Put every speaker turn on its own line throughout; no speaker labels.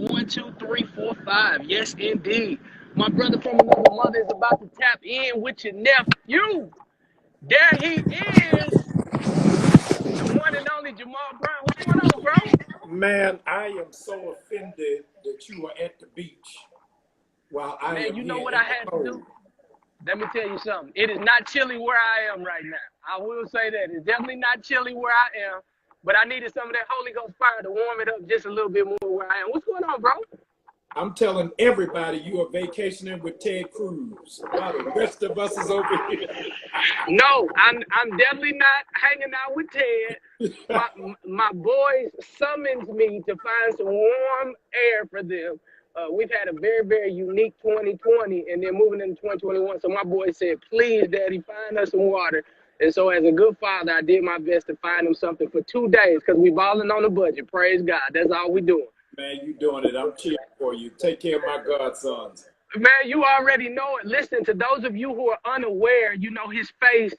One, two, three, four, five. Yes, indeed. My brother from another mother is about to tap in with your nephew. There he is, the one and only Jamal Bryant. What's going on, bro?
Man, I am so offended that you are at the beach while I
Man,
am
you know
here
what
in
I
the
had to
cold.
do? Let me tell you something. It is not chilly where I am right now. I will say that. It's definitely not chilly where I am, but I needed some of that Holy Ghost fire to warm it up just a little bit more where I am. What's going on, bro?
I'm telling everybody you are vacationing with Ted Cruz while the rest of us is over here.
No, I'm definitely not hanging out with Ted. My boys summons me to find some warm air for them. We've had a very, very unique 2020 and then moving into 2021. So my boy said, please, Daddy, find us some water. And so as a good father, I did my best to find them something for 2 days because we balling on a budget. Praise God. That's all we doing.
Man, you doing it. I'm cheering for you. Take care of my godsons.
Man, you already know it. Listen, to those of you who are unaware, you know his face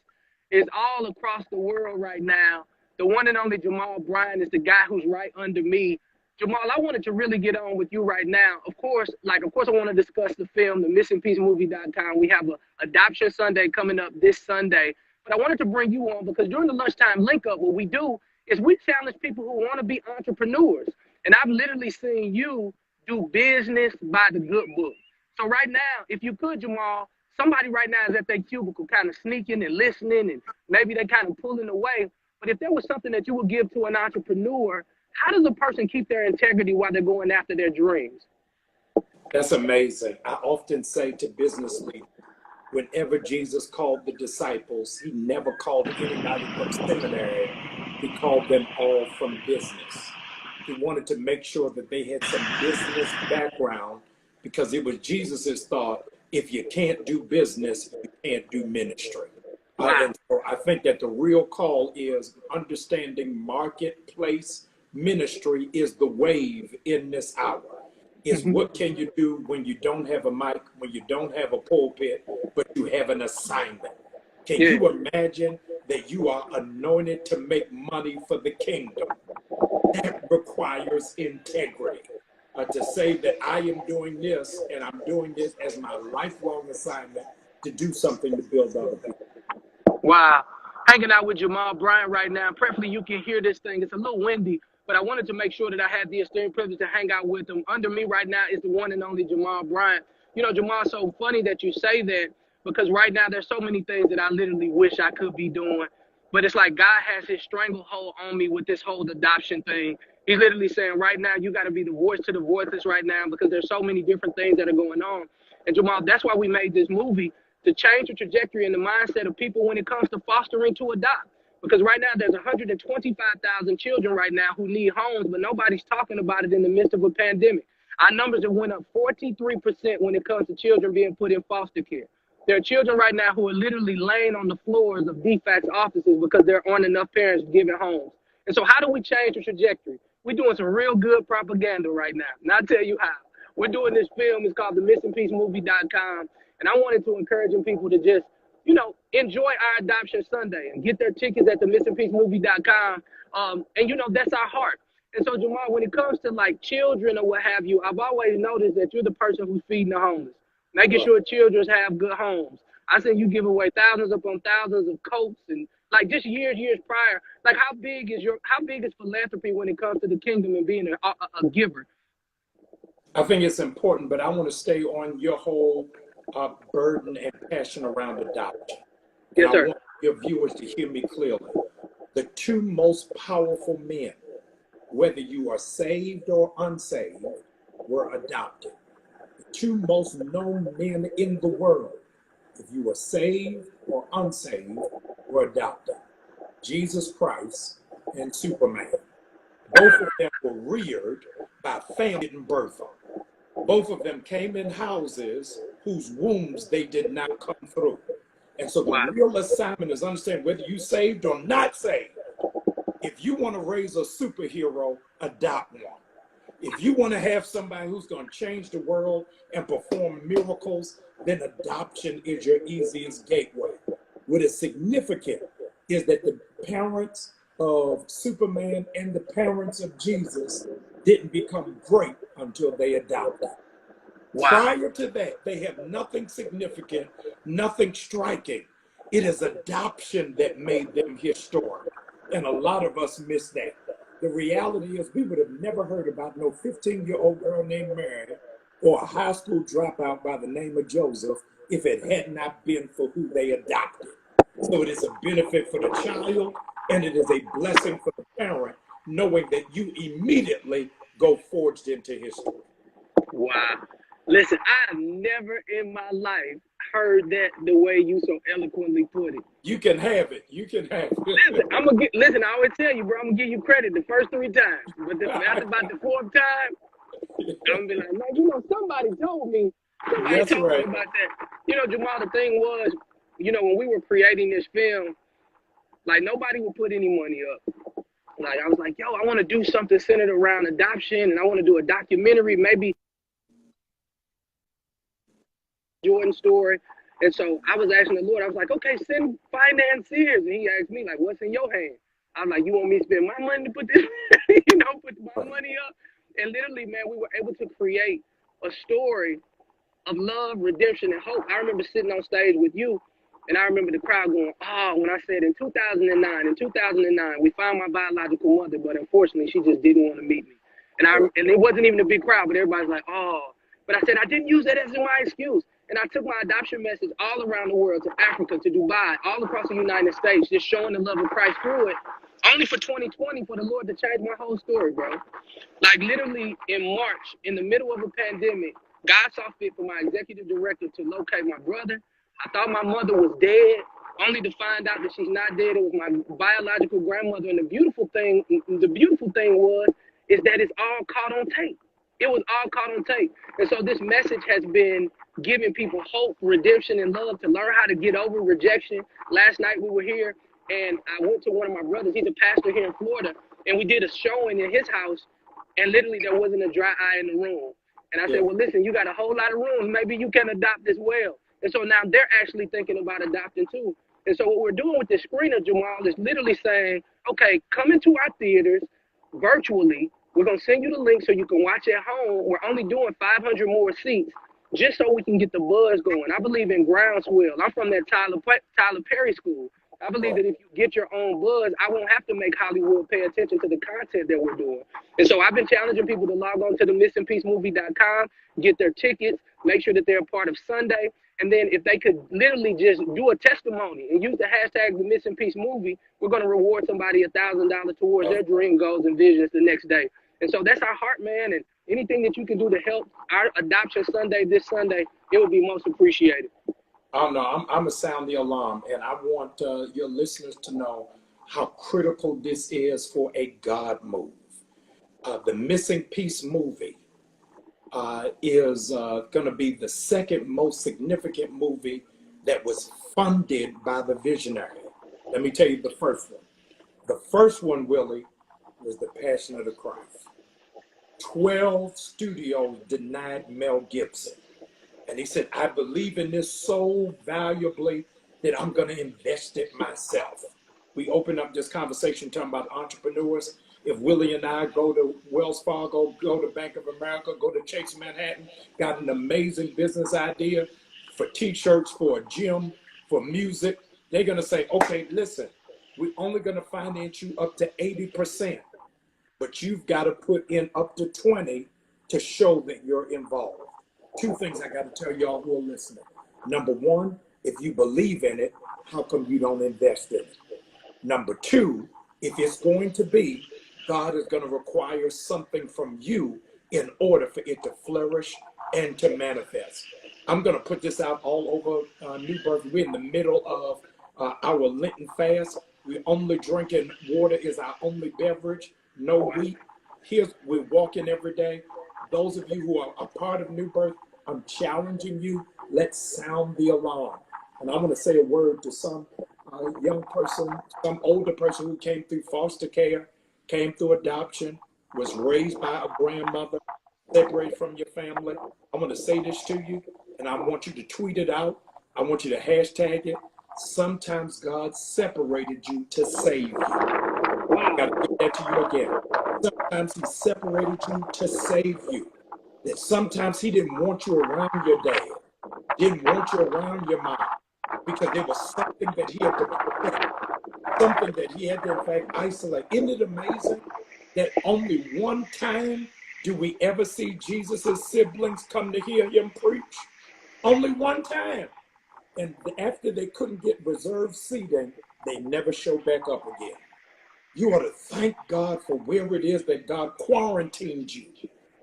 is all across the world right now. The one and only Jamal Bryant is the guy who's right under me. Jamal, I wanted to really get on with you right now. Of course, I want to discuss the film, the missingpiecemovie.com. We have a Adoption Sunday coming up this Sunday. But I wanted to bring you on because during the lunchtime link up, what we do is we challenge people who want to be entrepreneurs. And I've literally seen you do business by the good book. So right now, if you could, Jamal, somebody right now is at their cubicle kind of sneaking and listening, and maybe they're kind of pulling away. But if there was something that you would give to an entrepreneur, how does a person keep their integrity while they're going after their dreams?
That's amazing. I often say to business leaders, whenever Jesus called the disciples, he never called anybody from seminary. He called them all from business. He wanted to make sure that they had some business background because it was Jesus's thought, if you can't do business, you can't do ministry. And so I think that the real call is understanding marketplace ministry is the wave in this hour. Is what can you do when you don't have a mic, when you don't have a pulpit, but you have an assignment? Can you imagine that you are anointed to make money for the kingdom? That requires integrity. To say that I am doing this and I'm doing this as my lifelong assignment to do something to build other people.
Wow. Hanging out with Jamal Bryant right now. Preferably you can hear this thing. It's a little windy, but I wanted to make sure that I had the esteemed privilege to hang out with him. Under me right now is the one and only Jamal Bryant. You know, Jamal, so funny that you say that because right now there's so many things that I literally wish I could be doing. But it's like God has his stranglehold on me with this whole adoption thing. He's literally saying right now, you got to be the voice to the voiceless right now because there's so many different things that are going on. And Jamal, that's why we made this movie, to change the trajectory and the mindset of people when it comes to fostering to adopt. Because right now there's 125,000 children right now who need homes, but nobody's talking about it in the midst of a pandemic. Our numbers have went up 43% when it comes to children being put in foster care. There are children right now who are literally laying on the floors of DFACS offices because there aren't enough parents giving homes. And so how do we change the trajectory? We're doing some real good propaganda right now. And I'll tell you how. We're doing this film. It's called the missingpiecemovie.com. And I wanted to encourage people to just, you know, enjoy our Adoption Sunday and get their tickets at the missingpiecemovie.com. And, you know, that's our heart. And so, Jamal, when it comes to, like, children or what have you, I've always noticed that you're the person who's feeding the homeless, making sure children have good homes. I seen you give away thousands upon thousands of coats and, like, just years prior. Like, how big is philanthropy when it comes to the kingdom and being a giver?
I think it's important, but I want to stay on your whole burden and passion around adoption.
Yes,
and
sir.
I want your viewers to hear me clearly. The two most powerful men, whether you are saved or unsaved, were adopted. The two most known men in the world, if you are saved or unsaved, were adopted. Jesus Christ and Superman. Both of them were reared by family didn't birth them. Both of them came in houses whose wombs they did not come through. And so the real assignment is understand whether you saved or not saved. If you want to raise a superhero, adopt one. If you want to have somebody who's going to change the world and perform miracles, then adoption is your easiest gateway. What is significant is that the parents of Superman and the parents of Jesus didn't become great until they adopt it.
Wow.
Prior to that, they have nothing significant, nothing striking. It is adoption that made them historic. And a lot of us miss that. The reality is we would have never heard about no 15-year-old girl named Mary or a high school dropout by the name of Joseph if it had not been for who they adopted. So it is a benefit for the child, and it is a blessing for the parent, knowing that you immediately go forged into history.
Wow. Listen, I've never in my life heard that the way you so eloquently put it.
You can have it. You can have
Listen,
it.
listen, I always tell you, bro, I'm gonna give you credit the first 3 times. But after about the 4th time, I'm gonna be like, man, somebody told me about that. Jamal, the thing was, when we were creating this film, like nobody would put any money up. Like I was like, yo, I want to do something centered around adoption, and I want to do a documentary, maybe Jordan story. And so I was asking the Lord, I was like, okay, send financiers. And he asked me, like, what's in your hand? I was like, you want me to spend my money to put this, put my money up? And literally, man, we were able to create a story of love, redemption, and hope. I remember sitting on stage with you, and I remember the crowd going, oh, when I said in 2009, we found my biological mother, but unfortunately, she just didn't want to meet me. And it wasn't even a big crowd, but everybody's like, oh. But I said, I didn't use that as my excuse. And I took my adoption message all around the world, to Africa, to Dubai, all across the United States, just showing the love of Christ through it. Only for 2020 for the Lord to change my whole story, bro. Like literally in March, in the middle of a pandemic, God saw fit for my executive director to locate my brother. I thought my mother was dead, only to find out that she's not dead. It was my biological grandmother. And the beautiful thing was that it's all caught on tape. It was all caught on tape. And so this message has been giving people hope, redemption, and love to learn how to get over rejection. Last night we were here, and I went to one of my brothers. He's a pastor here in Florida, and we did a showing in his house, and literally there wasn't a dry eye in the room. And I said, well, listen, you got a whole lot of rooms. Maybe you can adopt as well. And so now they're actually thinking about adopting too. And so what we're doing with this screener, Jamal, is literally saying, okay, come into our theaters virtually. We're going to send you the link so you can watch at home. We're only doing 500 more seats just so we can get the buzz going. I believe in groundswell. I'm from that Tyler Perry school. I believe that if you get your own buzz, I won't have to make Hollywood pay attention to the content that we're doing. And so I've been challenging people to log on to the missingpiecemovie.com, get their tickets, make sure that they're a part of Sunday. And then if they could literally just do a testimony and use the hashtag The Missing Piece Movie, we're going to reward somebody $1,000 towards their dream goals and visions the next day. And so that's our heart, man. And anything that you can do to help our Adoption Sunday this Sunday, it would be most appreciated.
Oh, no, I'm going to sound the alarm. And I want your listeners to know how critical this is for a God move. The Missing Piece Movie is going to be the second most significant movie that was funded by the Visionary. Let me tell you the first one. The first one, Willie, was The Passion of the Christ. 12 studios denied Mel Gibson. And he said, I believe in this so valuably that I'm going to invest it myself. We opened up this conversation talking about entrepreneurs. If Willie and I go to Wells Fargo, go to Bank of America, go to Chase Manhattan, got an amazing business idea for T-shirts, for a gym, for music, they're going to say, okay, listen, we're only going to finance you up to 80%, but you've got to put in up to 20 to show that you're involved. Two things I got to tell y'all who are listening. Number one, if you believe in it, how come you don't invest in it? Number two, if it's going to be, God is going to require something from you in order for it to flourish and to manifest. I'm going to put this out all over New Birth. We're in the middle of our Lenten fast. We're only drinking water is our only beverage, no wheat. We're walking every day. Those of you who are a part of New Birth, I'm challenging you. Let's sound the alarm. And I'm going to say a word to some young person, some older person who came through foster care, came through adoption, was raised by a grandmother, separated from your family. I'm going to say this to you, and I want you to tweet it out. I want you to hashtag it. Sometimes God separated you to save you. I got to give that to you again. Sometimes he separated you to save you. that sometimes he didn't want you around your dad, didn't want you around your mom, because there was something that he had to protect, something that he had to, in fact, isolate. Isn't it amazing that only one time do we ever see Jesus' siblings come to hear him preach? Only one time. And after they couldn't get reserved seating, they never show back up again. You ought to thank God for where it is that God quarantined you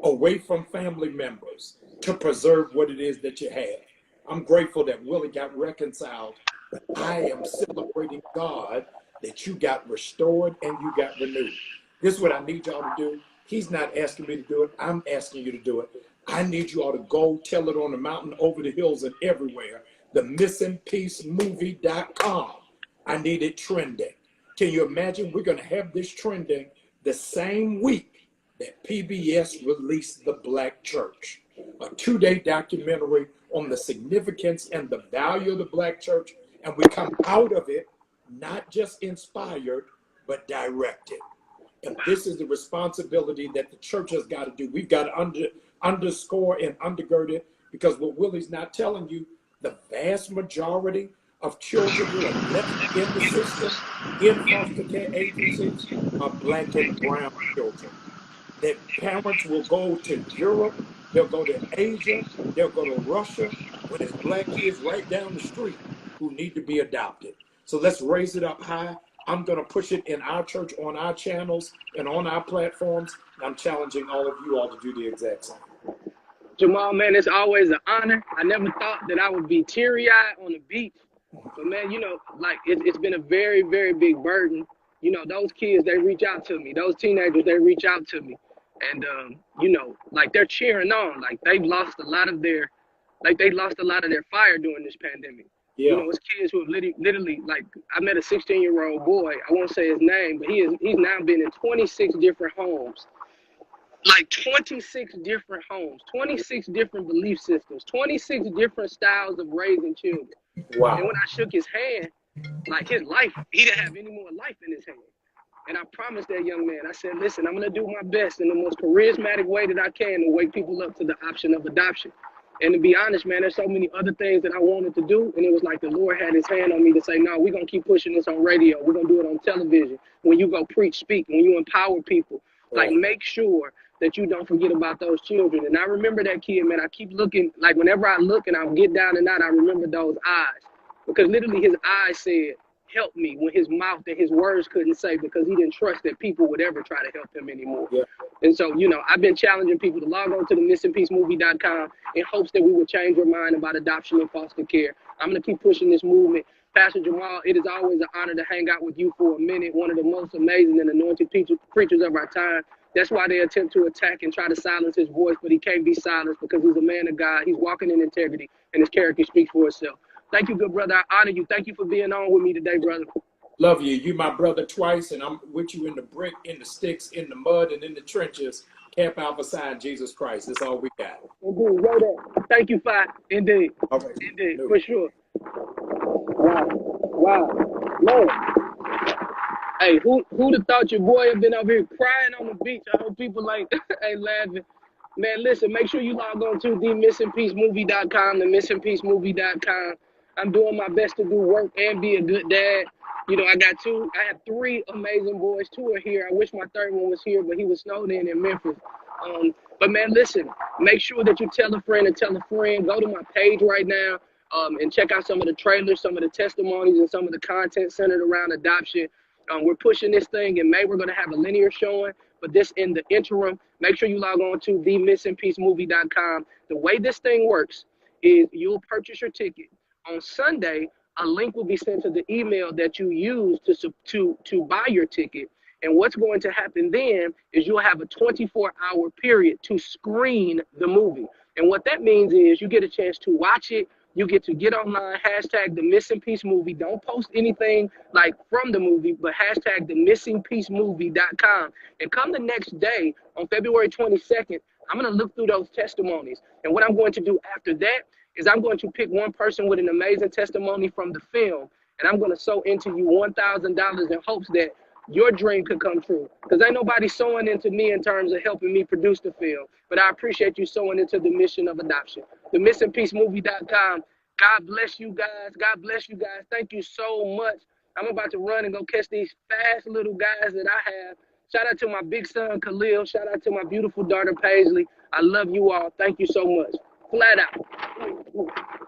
away from family members to preserve what it is that you have. I'm grateful that Willie got reconciled, but I am celebrating God that you got restored and you got renewed. This is what I need y'all to do. He's not asking me to do it. I'm asking you to do it. I need you all to go tell it on the mountain, over the hills, and everywhere. The missingpiecemovie.com. I need it trending. Can you imagine? We're going to have this trending the same week that PBS released The Black Church, a 2-day documentary on the significance and the value of the Black church. And we come out of it not just inspired, but directed. And this is the responsibility that the church has got to do. We've got to underscore and undergird it, because what Willie's not telling you, the vast majority of children who are left in the system, in foster care agencies, are Black and brown children. That parents will go to Europe, they'll go to Asia, they'll go to Russia, when there's Black kids right down the street who need to be adopted. So let's raise it up high. I'm going to push it in our church, on our channels, and on our platforms. And I'm challenging all of you all to do the exact same.
Jamal, man, it's always an honor. I never thought that I would be teary-eyed on the beach. But, man, you know, like, it's been a very, very big burden. You know, those kids, they reach out to me. Those teenagers, they reach out to me. And, you know, like, they're cheering on. Like, they've lost a lot of their, fire during this pandemic.
Yeah.
You know, it's kids who have literally, like, I met a 16-year-old boy. I won't say his name, but he's now been in 26 different homes. Like 26 different homes, 26 different belief systems, 26 different styles of raising children.
Wow.
And when I shook his hand, like, his life, he didn't have any more life in his hand. And I promised that young man, I said, listen, I'm going to do my best in the most charismatic way that I can to wake people up to the option of adoption. And to be honest, man, there's so many other things that I wanted to do. And it was like the Lord had his hand on me to say, no, we're going to keep pushing this on radio. We're going to do it on television. When you go preach, speak, when you empower people, like, make sure that you don't forget about those children. And I remember that kid, man. I keep looking, like, whenever I look and I get down and out, I remember those eyes. Because literally his eyes said, help me, when his mouth and his words couldn't say, because he didn't trust that people would ever try to help him anymore. Yeah. And so, you know, I've been challenging people to log on to the missingpiecemovie.com in hopes that we would change your mind about adoption and foster care. I'm going to keep pushing this movement. Pastor Jamal, it is always an honor to hang out with you for a minute, one of the most amazing and anointed preachers of our time. That's why they attempt to attack and try to silence his voice, but he can't be silenced because he's a man of God. He's walking in integrity, and his character speaks for itself. Thank you, good brother. I honor you. Thank you for being on with me today, brother.
Love you. You my brother twice, and I'm with you in the brick, in the sticks, in the mud, and in the trenches. Camp Alpha Sign, Jesus Christ. That's all we got.
Indeed. Right there. Thank you, Fi. Indeed.
All right.
Indeed. No. For sure. Wow. Lord. Hey, who'd have thought your boy had been over here crying on the beach? I hope people like ain't laughing. Man, listen, make sure you log on to themissingpiecemovie.com, themissingpiecemovie.com. I'm doing my best to do work and be a good dad. You know, I have 3 amazing boys. 2 are here. I wish my 3rd one was here, but he was snowed in Memphis. But man, listen, make sure that you tell a friend and tell a friend. Go to my page right now and check out some of the trailers, some of the testimonies, and some of the content centered around adoption. We're pushing this thing in May. We're going to have a linear showing, but this in the interim, make sure you log on to themissingpiecemovie.com. The way this thing works is you'll purchase your ticket. On Sunday, a link will be sent to the email that you use to buy your ticket. And what's going to happen then is you'll have a 24-hour period to screen the movie. And what that means is you get a chance to watch it. You get to get online, hashtag the Missing Piece Movie. Don't post anything like from the movie, but hashtag the missingpiecemovie.com. And come the next day on February 22nd, I'm going to look through those testimonies. And what I'm going to do after that is I'm going to pick one person with an amazing testimony from the film, and I'm going to sow into you $1,000 in hopes that your dream could come true. Because ain't nobody sowing into me in terms of helping me produce the film. But I appreciate you sowing into the mission of adoption. The missingpiecemovie.com. God bless you guys. God bless you guys. Thank you so much. I'm about to run and go catch these fast little guys that I have. Shout out to my big son, Khalil. Shout out to my beautiful daughter, Paisley. I love you all. Thank you so much. Flat out.